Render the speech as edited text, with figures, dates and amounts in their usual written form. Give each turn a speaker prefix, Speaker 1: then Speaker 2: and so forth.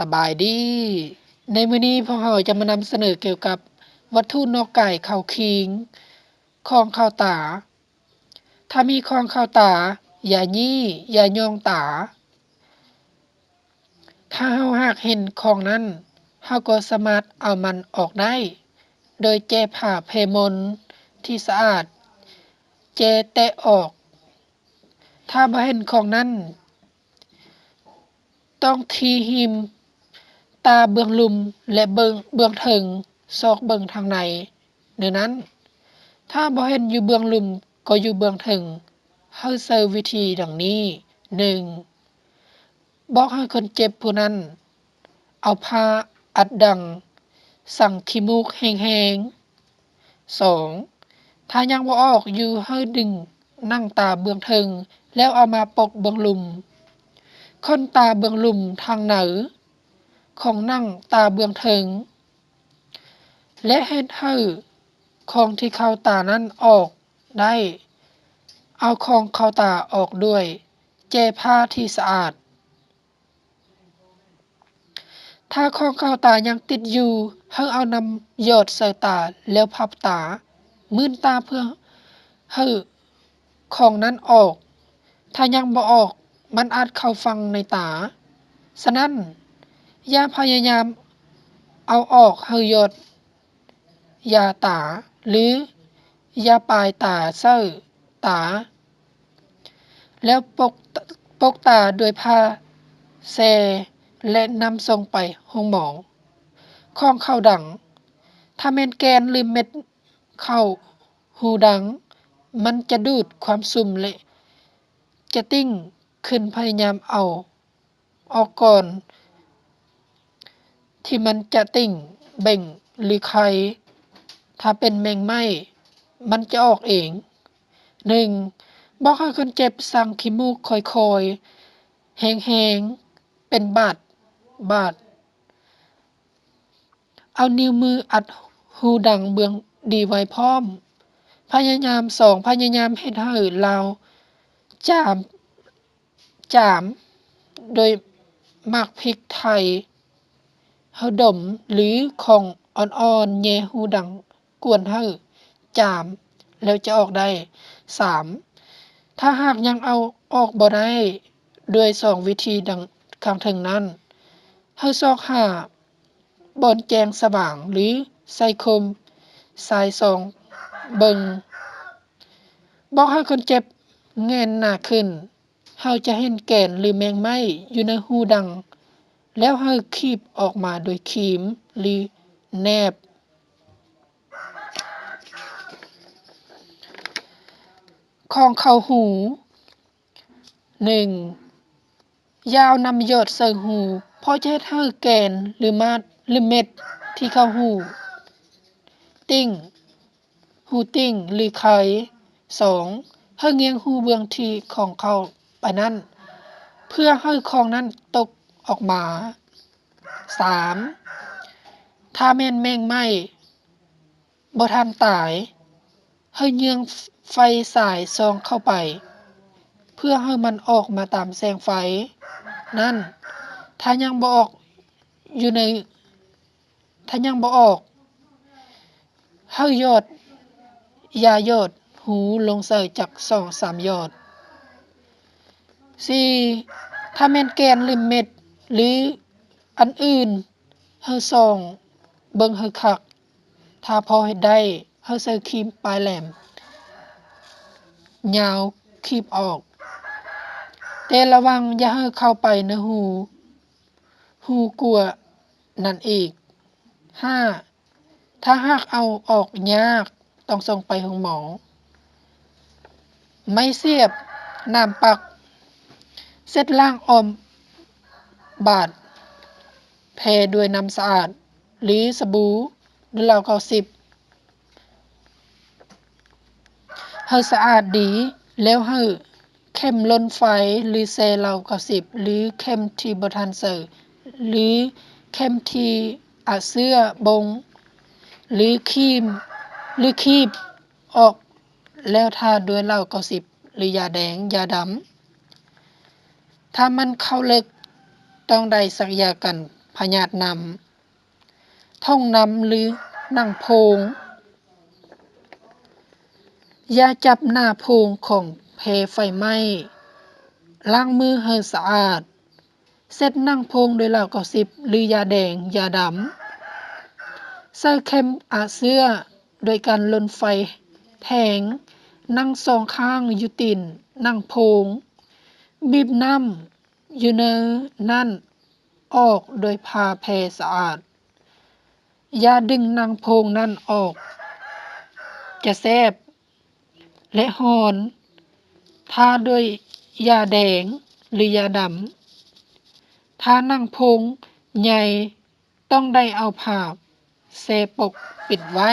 Speaker 1: สบายดี ในมื้อนี้พวกเราจะมานำเสนอเกี่ยวกับวัตถุนอกไก่เข้าคิงของเข้าตา ถ้ามีของเข้าตา อย่ายี่ อย่าย่องตา ถ้าเราหากเห็นของนั้นเราก็สามารถเอามันออกได้ โดยแก้ผ้าเพมนที่สะอาด แจแตะออก ถ้าบ่เห็นของนั้น ต้องทีหิม ตาเบื้องลุมและเบื้องเทิงซอกเบิ่งทางในเนื้อนั้น ถ้าบ่เห็นอยู่เบื้องลุมก็อยู่เบื้องเทิงเฮาใช้วิธีดังนี้ 1. บอกให้คนเจ็บผู้นั้น เอาผ้าอัดดัง สั่งขี้มูกแห้งๆ 2. ถ้ายังบ่ออกอยู่ให้ดึงนั่งตาเบื้องเทิงแล้วเอามาปกเบื้องลุม คนตาเบื้องลุมทางเหนือของนั่งตาเบื้องเทิง และเฮ็ดให้ของที่เข้าตานั้นออกได้ เอาของเข้าตาออกด้วยแก้ผ้าที่สะอาด ถ้าของเข้าตายังติดอยู่ให้เอานำหยอดใส่ตาแล้วพับตา มื่นตาเพื่อให้ของนั้นออก ถ้ายังบ่ออกมันอาจเข้าฟังในตา ฉะนั้นอย่าพยายามเอาออกให้หยอดยาตาหรือยาปลายตาใส่ตา แล้วปกตาด้วยผ้าแซและนำส่งไปห้องหมอ ของเข้าดัง ถ้าแม่นแกนหรือเม็ดเข้าหูดัง มันจะดูดความสุ่มและจะติ้งขึ้นพยายามเอาออกก่อนที่มันจะติ่งเบ่งหรือไข่ถ้าเป็นแมงไหม้มันจะออกเอง 1. บอกให้คนเจ็บสั่งขี้มูกค่อยๆแห้งๆเป็นบาด เอานิ้วมืออัดหูดังเบื้องดีไว้พร้อม พยายาม 2. พยายามเฮ็ดให้ลาวจามโดยหมักพริกไทยเฮาดมหรือของอ่อนๆแย่หูดังกวนให้จามแล้วจะออกได้ 3. ถ้าหากยังเอาออกบ่ได้ด้วย2วิธีดังข้างถึงนั้นให้ซอกหาบอนแจงสว่างหรือใส่คมสายส่องเบิงบอกให้คนเจ็บแงนหน้าขึ้นเฮาจะเห็นแก่นหรือแมงไหม้อยู่ในหูดังแล้วเฮาคีบออกมาโดยครีมหรือแนบ ของเข้าหู 1. ยาวนำหยอดใส่หูเพราะจะเฮ็ดให้แกนหรือมาดหรือเม็ดที่เข้าหู ติ่ง หูติ่งหรือไข่ 2. ให้เงียงหูเบื้องที่ของเข้าไปนั้น เพื่อให้ของนั้นตกออกมา 3. ถ้าแม่นแมงไหม้บ่ทันตาย ให้เยืองไฟสายส่องเข้าไป เพื่อให้มันออกมาตามแสงไฟนั้น ถ้ายังบ่ออกให้หยอดยาหยอดหูลงใส่จัก 2-3 หยอด 4. ถ้าแม่นแกนหรือเม็ดหรืออันอื่นให้ส่องเบิ่งให้คัก ถ้าพอเฮ็ดได้ให้ใช้ครีมปลายแหลมยาวคีบออก แต่ระวังอย่าให้เข้าไปในหูกลัวนั่นอีก 5. ถ้าหากเอาออกยากต้องส่งไปห้องหมอ ไม้เสียบ น้ำปัก เสร็จล้างอ้อมบาดแผลด้วยน้ำสะอาดหรือสบู่หรือเหล้า90ให้สะอาดดีแล้วให้เข็มลนไฟหรือแซเหล้า90หรือเข็มที่บ่ทันเสิร์หรือเข็มที่อาเสื้อบงหรือคีบออกแล้วทาด้วยเหล้า90หรือยาแดงยาดำ ถ้ามันเข้าลึกต้องได้สักยากัน พยาธินำท้องนำหรือหนังโพงอย่าจับหน้าโพงของแพไฟไหม้ล้างมือให้สะอาดเซ็ดหนังโพงด้วยเหล้า90หรือยาแดงยาดำใส่เข็มอาเสื้อโดยการลนไฟแทงนั่งสองข้างอยู่ตีนนั่งโพงบีบน้ำอยู่ในนั่นออกโดยพาแพรสะอาดอย่าดึงนั่งโพงนั่นออกจะแซบและหอนทาด้วยยาแดงหรือยาดำถ้านั่งโพงใหญ่ต้องได้เอาผ้าเซปกปิดไว้